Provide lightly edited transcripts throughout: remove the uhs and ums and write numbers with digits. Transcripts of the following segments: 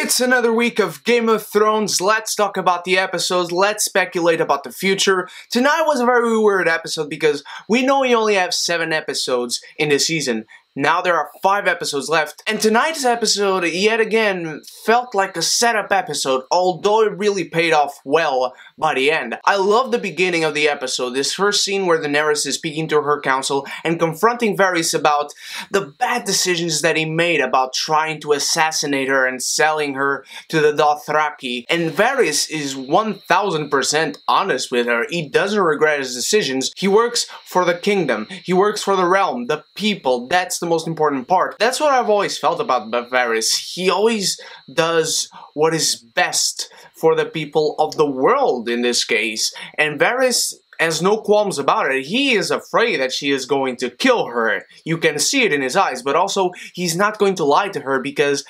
It's another week of Game of Thrones. Let's talk about the episodes. Let's speculate about the future. Tonight was a very weird episode because we know we only have 7 episodes in the season. Now there are 5 episodes left, and tonight's episode, yet again, felt like a setup episode, although it really paid off well by the end. I love the beginning of the episode, this first scene where Daenerys is speaking to her council and confronting Varys about the bad decisions that he made about trying to assassinate her and selling her to the Dothraki. And Varys is 1000% honest with her. He doesn't regret his decisions. He works for the kingdom. He works for the realm, the people. That's the most important part. That's what I've always felt about Varys. He always does what is best for the people of the world in this case. And Varys has no qualms about it. He is afraid that she is going to kill her. You can see it in his eyes, but also he's not going to lie to her because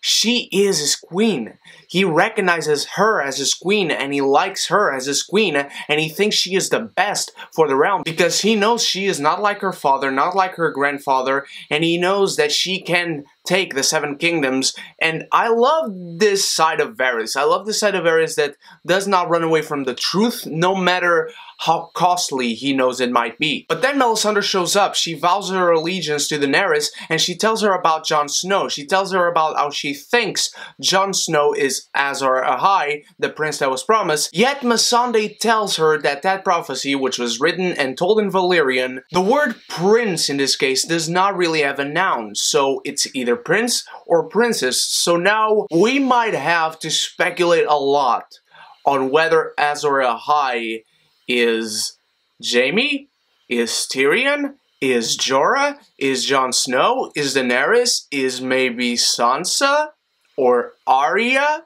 she is his queen. He recognizes her as his queen and he likes her as his queen and he thinks she is the best for the realm because he knows she is not like her father, not like her grandfather, and he knows that she can take the 7 kingdoms. And I love this side of Varys. I love the side of Varys that does not run away from the truth, no matter how costly he knows it might be. But then Melisandre shows up. She vows her allegiance to Daenerys and she tells her about Jon Snow. She tells her about how she thinks Jon Snow is Azor Ahai, the prince that was promised. Yet Missandei tells her that that prophecy, which was written and told in Valyrian, the word prince in this case does not really have a noun, so it's either prince or princess. So now we might have to speculate a lot on whether Azor Ahai is Jaime, is Tyrion, is Jorah, is Jon Snow, is Daenerys, is maybe Sansa, or Arya,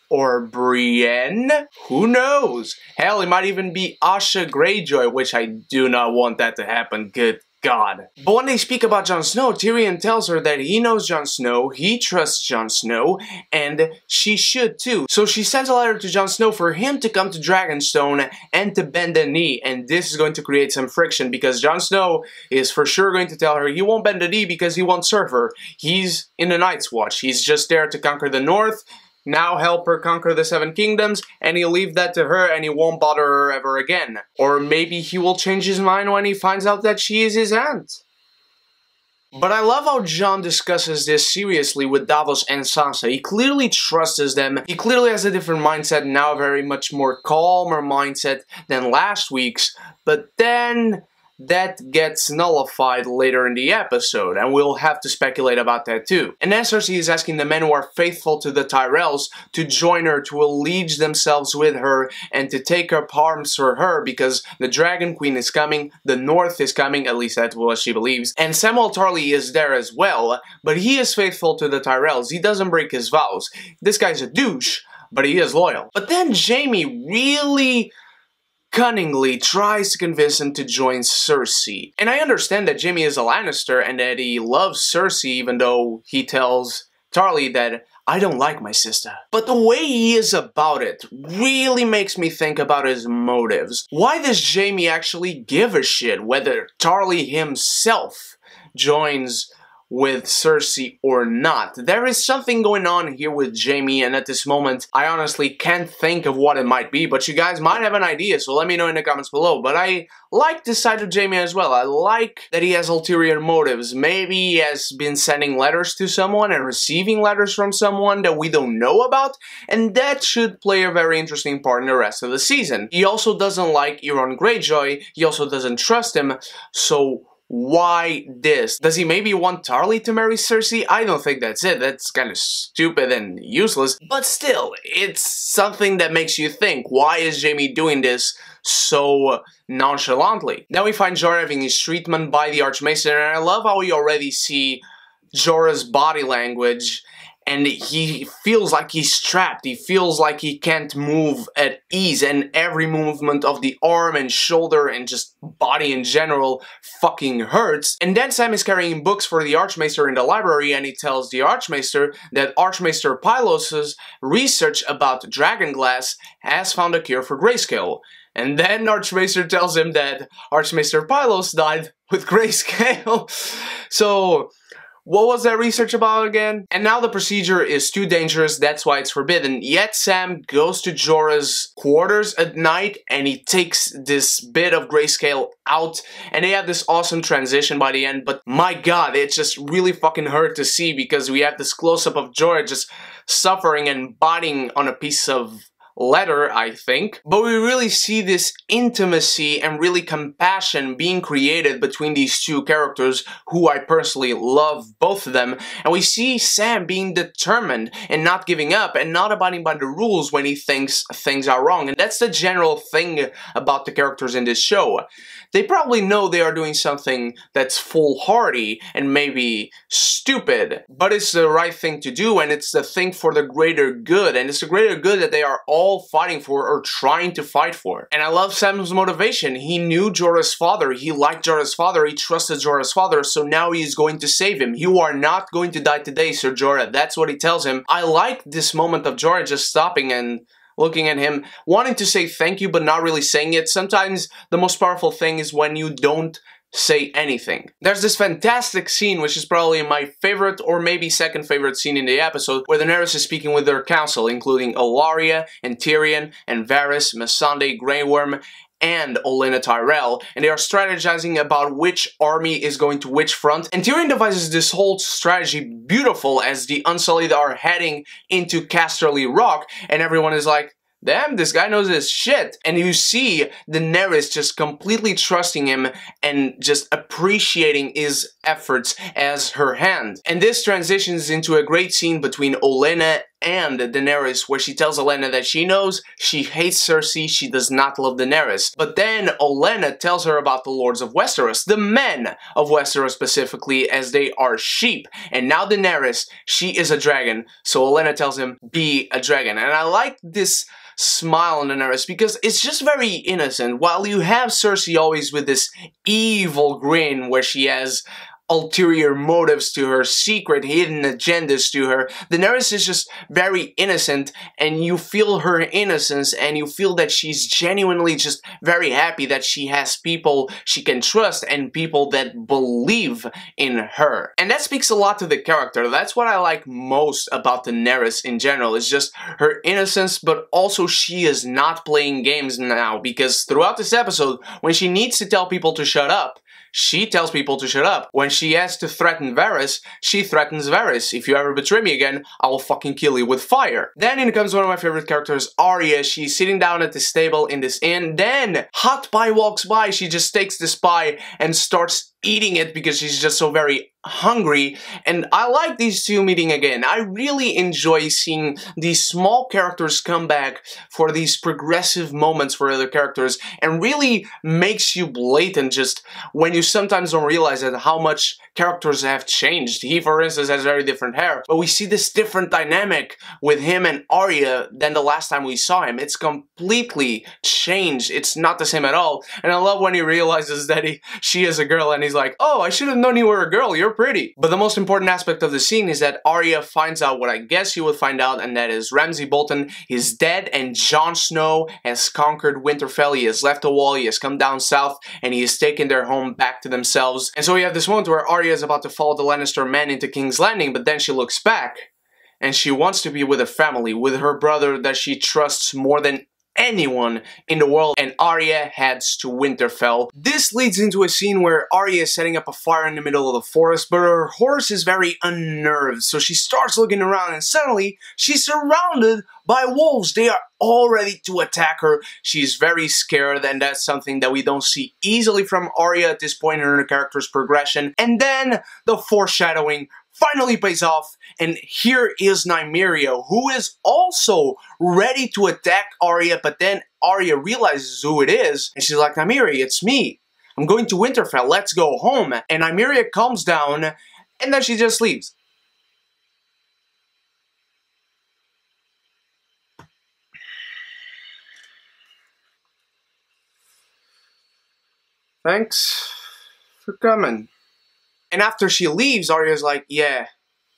or Brienne? Who knows? Hell, it might even be Asha Greyjoy, which I do not want that to happen. Good God. But when they speak about Jon Snow, Tyrion tells her that he knows Jon Snow, he trusts Jon Snow, and she should too. So she sends a letter to Jon Snow for him to come to Dragonstone and to bend the knee, and this is going to create some friction because Jon Snow is for sure going to tell her he won't bend the knee because he won't serve her. He's in the Night's Watch. He's just there to conquer the North, now help her conquer the 7 kingdoms, and he'll leave that to her and he won't bother her ever again. Or maybe he will change his mind when he finds out that she is his aunt. But I love how Jon discusses this seriously with Davos and Sansa. He clearly trusts them. He clearly has a different mindset now, very much more calmer mindset than last week's. But then that gets nullified later in the episode, and we'll have to speculate about that too. And then Cersei is asking the men who are faithful to the Tyrells to join her, to allege themselves with her, and to take up arms for her because the Dragon Queen is coming, the North is coming, at least that's what she believes. And Samwell Tarly is there as well, but he is faithful to the Tyrells. He doesn't break his vows. This guy's a douche, but he is loyal. But then Jaime really cunningly tries to convince him to join Cersei. And I understand that Jaime is a Lannister and that he loves Cersei even though he tells Tarly that I don't like my sister. But the way he is about it really makes me think about his motives. Why does Jaime actually give a shit whether Tarly himself joins with Cersei or not? There is something going on here with Jaime, and at this moment I honestly can't think of what it might be, but you guys might have an idea, so let me know in the comments below. But I like this side of Jaime as well. I like that he has ulterior motives. Maybe he has been sending letters to someone and receiving letters from someone that we don't know about, and that should play a very interesting part in the rest of the season. He also doesn't like Euron Greyjoy, he also doesn't trust him, so why this? Does he maybe want Tarly to marry Cersei? I don't think that's it. That's kind of stupid and useless. But still, it's something that makes you think, why is Jaime doing this so nonchalantly? Now we find Jorah having his treatment by the Archmaester, and I love how we already see Jorah's body language, and he feels like he's trapped. He feels like he can't move at ease, and every movement of the arm and shoulder and just body in general fucking hurts. And then Sam is carrying books for the Archmaester in the library, and he tells the Archmaester that Archmaester Pylos's research about Dragonglass has found a cure for grayscale. And then Archmaester tells him that Archmaester Pylos died with grayscale. So What was that research about again? And now the procedure is too dangerous, that's why it's forbidden. Yet Sam goes to Jorah's quarters at night and he takes this bit of grayscale out and they have this awesome transition by the end, but my god, it just really fucking hurt to see because we have this close-up of Jorah just suffering and biting on a piece of letter, I think. But we really see this intimacy and really compassion being created between these two characters who I personally love both of them. And we see Sam being determined and not giving up and not abiding by the rules when he thinks things are wrong. And that's the general thing about the characters in this show. They probably know they are doing something that's foolhardy and maybe stupid, but it's the right thing to do and it's the thing for the greater good, and it's the greater good that they are all fighting for or trying to fight for. And I love Sam's motivation. He knew Jorah's father, he liked Jorah's father, he trusted Jorah's father, so now he is going to save him. You are not going to die today, Sir Jorah. That's what he tells him. I like this moment of Jorah just stopping and looking at him, wanting to say thank you but not really saying it. Sometimes the most powerful thing is when you don't say anything. There's this fantastic scene, which is probably my favorite or maybe second favorite scene in the episode, where Daenerys is speaking with their council, including Ellaria and Tyrion and Varys, Missandei, Grey Worm, and Olenna Tyrell, and they are strategizing about which army is going to which front. And Tyrion devises this whole strategy beautiful as the Unsullied are heading into Casterly Rock, and everyone is like, damn, this guy knows his shit. And you see Daenerys just completely trusting him and just appreciating his efforts as her hand. And this transitions into a great scene between Olenna and Daenerys, where she tells Olenna that she knows she hates Cersei, she does not love Daenerys. But then Olenna tells her about the Lords of Westeros, the men of Westeros specifically, as they are sheep. And now Daenerys, she is a dragon, so Olenna tells him, be a dragon. And I like this smile on Daenerys because it's just very innocent. While you have Cersei always with this evil grin where she has ulterior motives to her, secret hidden agendas to her, Daenerys is just very innocent, and you feel her innocence and you feel that she's genuinely just very happy that she has people she can trust and people that believe in her. And that speaks a lot to the character. That's what I like most about Daenerys in general, is just her innocence, but also she is not playing games now, because throughout this episode, when she needs to tell people to shut up, she tells people to shut up. When she has to threaten Varys, she threatens Varys. If you ever betray me again, I will fucking kill you with fire. Then in comes one of my favorite characters, Arya. She's sitting down at this table in this inn. Then, Hot Pie walks by. She just takes this pie and starts eating it because she's just so very hungry. And I like these two meeting again. I really enjoy seeing these small characters come back for these progressive moments for other characters, and really makes you blatant just when you sometimes don't realize that how much characters have changed. He, for instance, has very different hair, but we see this different dynamic with him and Arya than the last time we saw him. It's completely changed. It's not the same at all. And I love when he realizes that she is a girl and he's like, oh, I should have known you were a girl, you're pretty. But the most important aspect of the scene is that Arya finds out what I guess you would find out, and that is Ramsay Bolton is dead and Jon Snow has conquered Winterfell. He has left the wall, he has come down south, and he has taken their home back to themselves. And so we have this moment where Arya is about to follow the Lannister men into King's Landing, but then she looks back and she wants to be with a family, with her brother that she trusts more than anyone in the world, and Arya heads to Winterfell. This leads into a scene where Arya is setting up a fire in the middle of the forest, but her horse is very unnerved, so she starts looking around and suddenly she's surrounded by wolves. They are all ready to attack her. She's very scared, and that's something that we don't see easily from Arya at this point in her character's progression. And then the foreshadowing finally pays off, and here is Nymeria, who is also ready to attack Arya, but then Arya realizes who it is, and she's like, Nymeria, it's me. I'm going to Winterfell, let's go home. And Nymeria calms down, and then she just leaves. Thanks for coming. And after she leaves, Arya's like, yeah,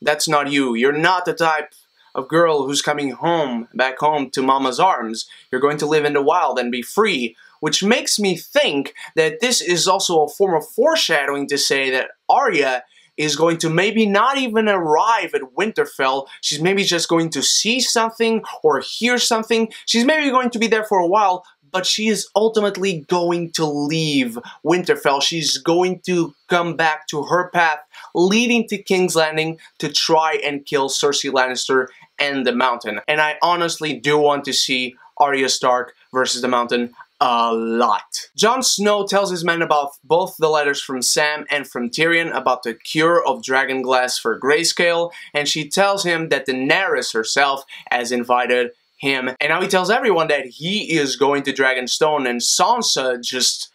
that's not you. You're not the type of girl who's coming home, back home to mama's arms. You're going to live in the wild and be free. Which makes me think that this is also a form of foreshadowing to say that Arya is going to maybe not even arrive at Winterfell. She's maybe just going to see something or hear something. She's maybe going to be there for a while, but she is ultimately going to leave Winterfell. She's going to come back to her path leading to King's Landing to try and kill Cersei Lannister and the Mountain. And I honestly do want to see Arya Stark versus the Mountain a lot. Jon Snow tells his men about both the letters from Sam and from Tyrion about the cure of dragonglass for grayscale, and she tells him that Daenerys herself has invited him, and now he tells everyone that he is going to Dragonstone, and Sansa just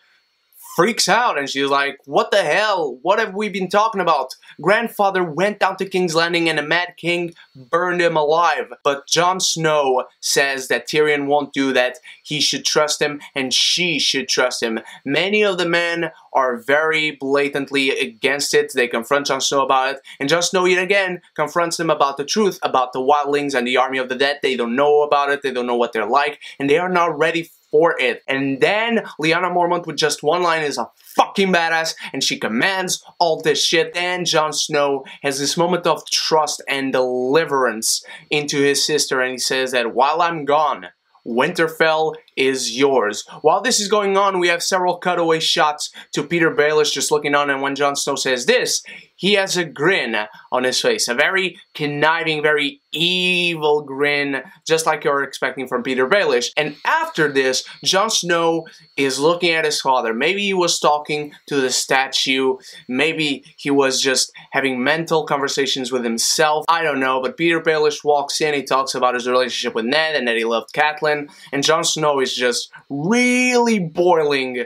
freaks out and she's like, what the hell? What have we been talking about? Grandfather went down to King's Landing and the Mad King burned him alive. But Jon Snow says that Tyrion won't do that. He should trust him and she should trust him. Many of the men are very blatantly against it. They confront Jon Snow about it, and Jon Snow yet again confronts them about the truth, about the wildlings and the army of the dead. They don't know about it, they don't know what they're like, and they are not ready for it. And then Lyanna Mormont with just one line is a fucking badass, and she commands all this shit. Then Jon Snow has this moment of trust and deliverance into his sister, and he says that while I'm gone, Winterfell is yours. While this is going on, we have several cutaway shots to Peter Baelish just looking on, and when Jon Snow says this, he has a grin on his face. A very conniving, very evil grin, just like you're expecting from Peter Baelish. And after this, Jon Snow is looking at his father. Maybe he was talking to the statue. Maybe he was just having mental conversations with himself. I don't know, but Peter Baelish walks in, he talks about his relationship with Ned and that he loved Catelyn, and Jon Snow is just really boiling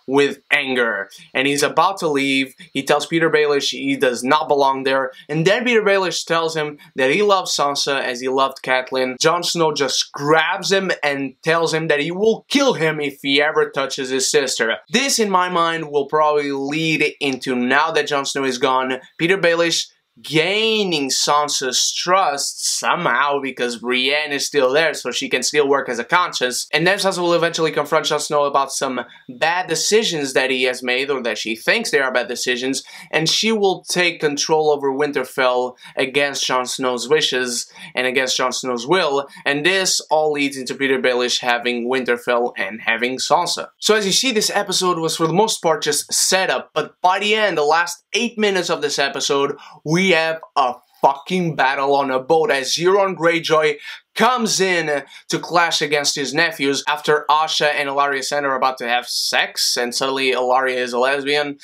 with anger, and he's about to leave. He tells Peter Baelish he does not belong there, and then Peter Baelish tells him that he loves Sansa as he loved Catelyn. Jon Snow just grabs him and tells him that he will kill him if he ever touches his sister. This, in my mind, will probably lead into, now that Jon Snow is gone, Peter Baelish gaining Sansa's trust somehow, because Brienne is still there, so she can still work as a conscience. And then Sansa will eventually confront Jon Snow about some bad decisions that he has made, or that she thinks they are bad decisions, and she will take control over Winterfell against Jon Snow's wishes and against Jon Snow's will, and this all leads into Peter Baelish having Winterfell and having Sansa. So as you see, this episode was for the most part just set up, but by the end, the last 8 minutes of this episode, we have a fucking battle on a boat as Euron Greyjoy comes in to clash against his nephews after Asha and Ellaria Sand are about to have sex, and suddenly Ellaria is a lesbian.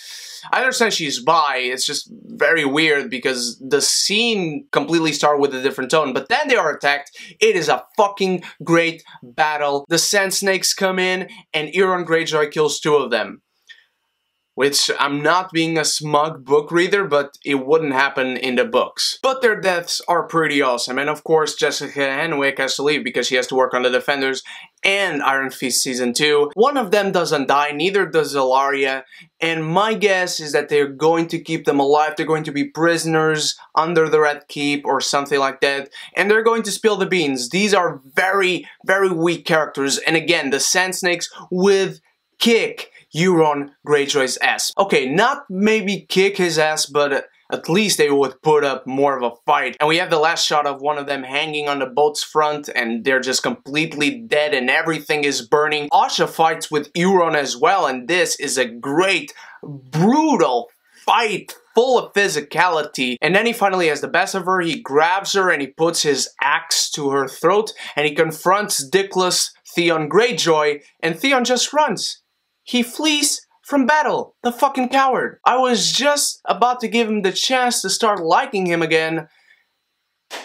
I understand she's bi, it's just very weird because the scene completely started with a different tone, but then they are attacked. It is a fucking great battle. The Sand Snakes come in and Euron Greyjoy kills 2 of them. Which, I'm not being a smug book reader, but it wouldn't happen in the books. But their deaths are pretty awesome, and of course Jessica Henwick has to leave because she has to work on The Defenders and Iron Fist Season 2. One of them doesn't die, neither does Ellaria, and my guess is that they're going to keep them alive. They're going to be prisoners under the Red Keep or something like that, and they're going to spill the beans. These are very, very weak characters, and again, the Sand Snakes with kick Euron Greyjoy's ass. Okay, not maybe kick his ass, but at least they would put up more of a fight. And we have the last shot of one of them hanging on the boat's front, and they're just completely dead and everything is burning. Asha fights with Euron as well, and this is a great, brutal fight full of physicality. And then he finally has the best of her. He grabs her and he puts his axe to her throat, and he confronts dickless Theon Greyjoy, and Theon just runs. He flees from battle, the fucking coward. I was just about to give him the chance to start liking him again,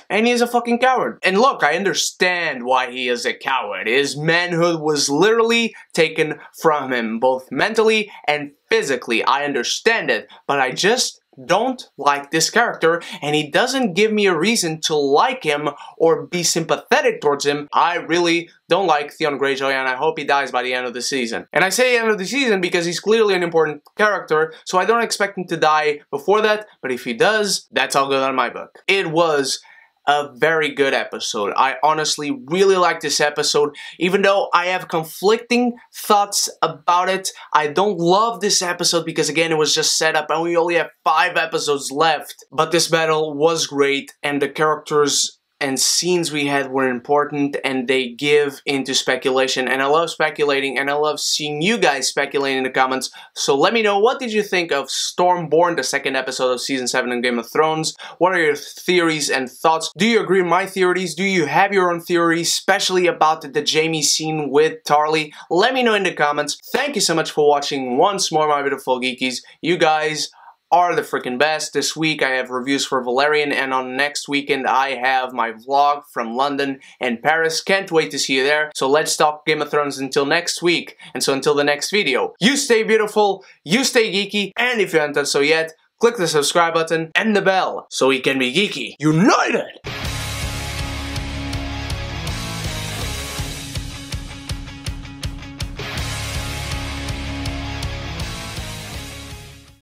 and he's a fucking coward. And look, I understand why he is a coward. His manhood was literally taken from him, both mentally and physically. I understand it, but I just don't like this character, and he doesn't give me a reason to like him or be sympathetic towards him. I really don't like Theon Greyjoy, and I hope he dies by the end of the season. And I say end of the season because he's clearly an important character, so I don't expect him to die before that, but if he does, that's all good on my book. It was a very good episode. I honestly really like this episode, even though I have conflicting thoughts about it. I don't love this episode because again it was just set up and we only have 5 episodes left. But this battle was great and the characters and scenes we had were important and they give into speculation, and I love speculating and I love seeing you guys speculate in the comments. So let me know, what did you think of Stormborn, the second episode of Season 7 in Game of Thrones? What are your theories and thoughts? Do you agree with my theories? Do you have your own theories, especially about the Jaime scene with Tarly? Let me know in the comments. Thank you so much for watching once more, my beautiful geekies. You guys are the freaking best. This week I have reviews for Valerian, and on next weekend I have my vlog from London and Paris. Can't wait to see you there. So let's talk Game of Thrones until next week. And so until the next video, you stay beautiful, you stay geeky, and if you haven't done so yet, click the subscribe button and the bell so we can be geeky united!